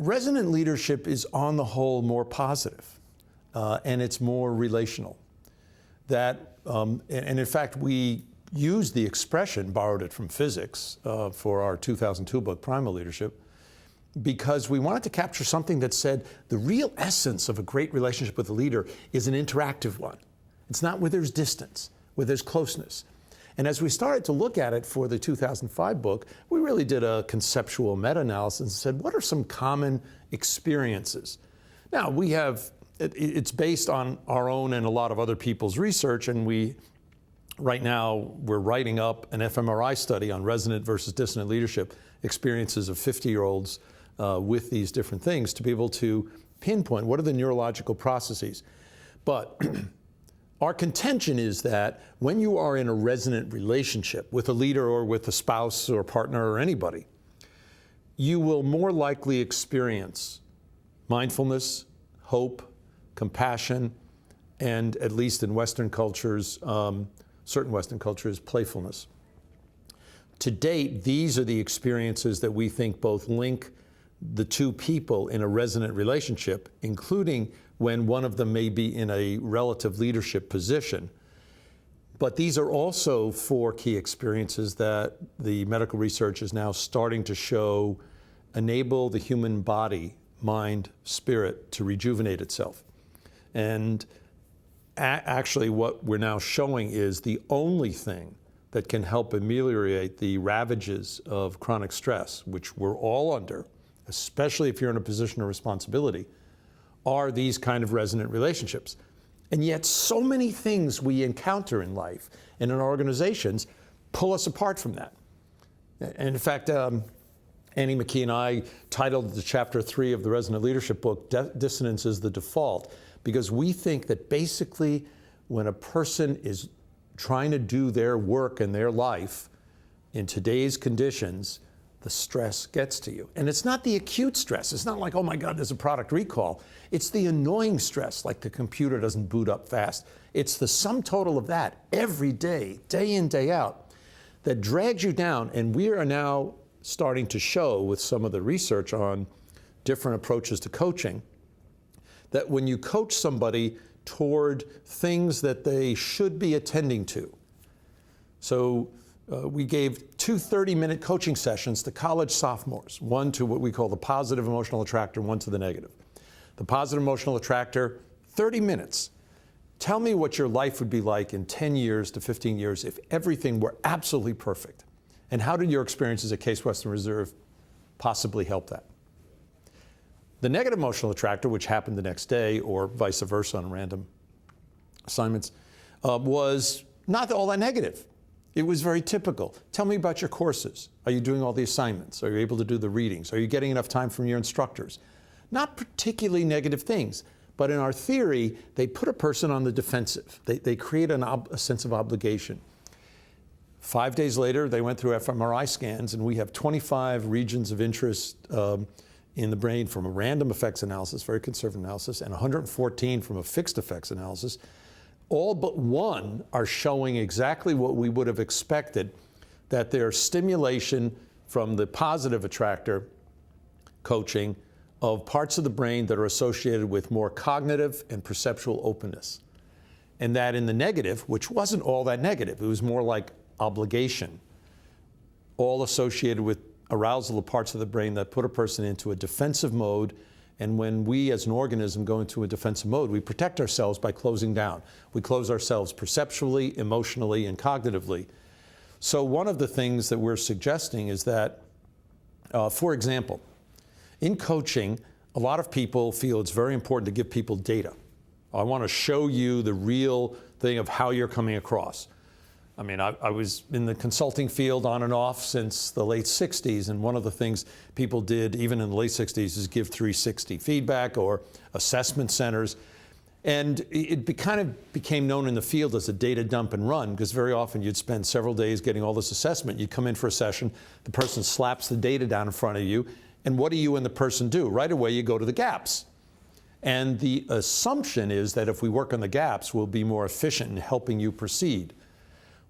Resonant leadership is on the whole more positive, and it's more relational. And in fact, we used the expression, borrowed it from physics, for our 2002 book, Primal Leadership, because we wanted to capture something that said the real essence of a great relationship with a leader is an interactive one. It's not where there's distance, where there's closeness. And as we started to look at it for the 2005 book, we really did a conceptual meta-analysis and said, what are some common experiences? Now, it's based on our own and a lot of other people's research, and right now, we're writing up an fMRI study on resonant versus dissonant leadership experiences of 50-year-olds with these different things to be able to pinpoint what are the neurological processes. But our contention is that when you are in a resonant relationship with a leader or with a spouse or partner or anybody, you will more likely experience mindfulness, hope, compassion, and at least in Western cultures, certain Western cultures, playfulness. To date, these are the experiences that we think both link the two people in a resonant relationship, including when one of them may be in a relative leadership position. But these are also four key experiences that the medical research is now starting to show enable the human body, mind, spirit to rejuvenate itself. And actually what we're now showing is the only thing that can help ameliorate the ravages of chronic stress, which we're all under, especially if you're in a position of responsibility, are these kind of resonant relationships. And yet so many things we encounter in life and in our organizations pull us apart from that. And in fact, Annie McKee and I titled the chapter 3 of the Resonant Leadership book, Dissonance is the Default, because we think that basically when a person is trying to do their work in their life in today's conditions, the stress gets to you. And it's not the acute stress. It's not like, oh my God, there's a product recall. It's the annoying stress, like the computer doesn't boot up fast. It's the sum total of that every day, day in, day out, that drags you down. And we are now starting to show with some of the research on different approaches to coaching, that when you coach somebody toward things that they should be attending to. So we gave 2 30-minute coaching sessions to college sophomores, one to what we call the positive emotional attractor, one to the negative. The positive emotional attractor, 30 minutes. Tell me what your life would be like in 10 years to 15 years if everything were absolutely perfect. And how did your experiences at Case Western Reserve possibly help that? The negative emotional attractor, which happened the next day or vice versa on random assignments, was not all that negative. It was very typical. Tell me about your courses. Are you doing all the assignments? Are you able to do the readings? Are you getting enough time from your instructors? Not particularly negative things, but in our theory, they put a person on the defensive. They create a sense of obligation. 5 days later, they went through fMRI scans, and we have 25 regions of interest in the brain from a random effects analysis, very conservative analysis, and 114 from a fixed effects analysis. All but one are showing exactly what we would have expected, that their stimulation from the positive attractor coaching of parts of the brain that are associated with more cognitive and perceptual openness. And that in the negative, which wasn't all that negative, it was more like obligation, all associated with arousal of parts of the brain that put a person into a defensive mode. And when we as an organism go into a defensive mode, we protect ourselves by closing down. We close ourselves perceptually, emotionally, and cognitively. So one of the things that we're suggesting is that, for example, in coaching, a lot of people feel it's very important to give people data. I want to show you the real thing of how you're coming across. I mean, I was in the consulting field on and off since the late 60s, and one of the things people did, even in the late 60s, is give 360 feedback or assessment centers. And it kind of became known in the field as a data dump and run, because very often you'd spend several days getting all this assessment. You'd come in for a session, the person slaps the data down in front of you, and what do you and the person do? Right away, you go to the gaps. And the assumption is that if we work on the gaps, we'll be more efficient in helping you proceed.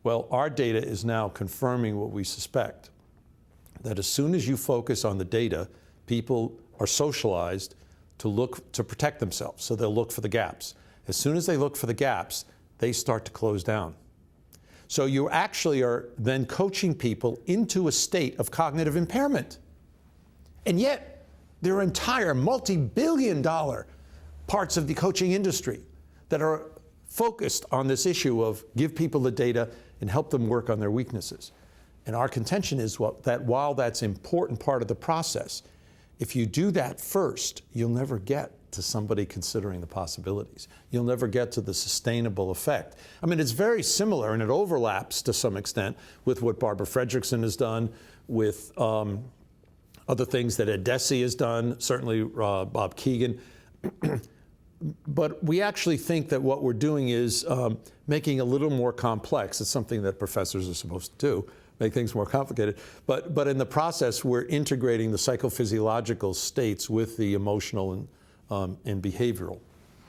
Well, our data is now confirming what we suspect, that as soon as you focus on the data, people are socialized to protect themselves. So they'll look for the gaps. As soon as they look for the gaps, they start to close down. So you actually are then coaching people into a state of cognitive impairment. And yet, there are entire multi-billion-dollar parts of the coaching industry that are focused on this issue of give people the data and help them work on their weaknesses. And our contention is that while that's an important part of the process, if you do that first, you'll never get to somebody considering the possibilities. You'll never get to the sustainable effect. I mean, it's very similar, and it overlaps to some extent with what Barbara Fredrickson has done, with other things that Ed Deci has done, certainly Bob Keegan. But we actually think that what we're doing is making it a little more complex. It's something that professors are supposed to do, make things more complicated. But in the process, we're integrating the psychophysiological states with the emotional and behavioral.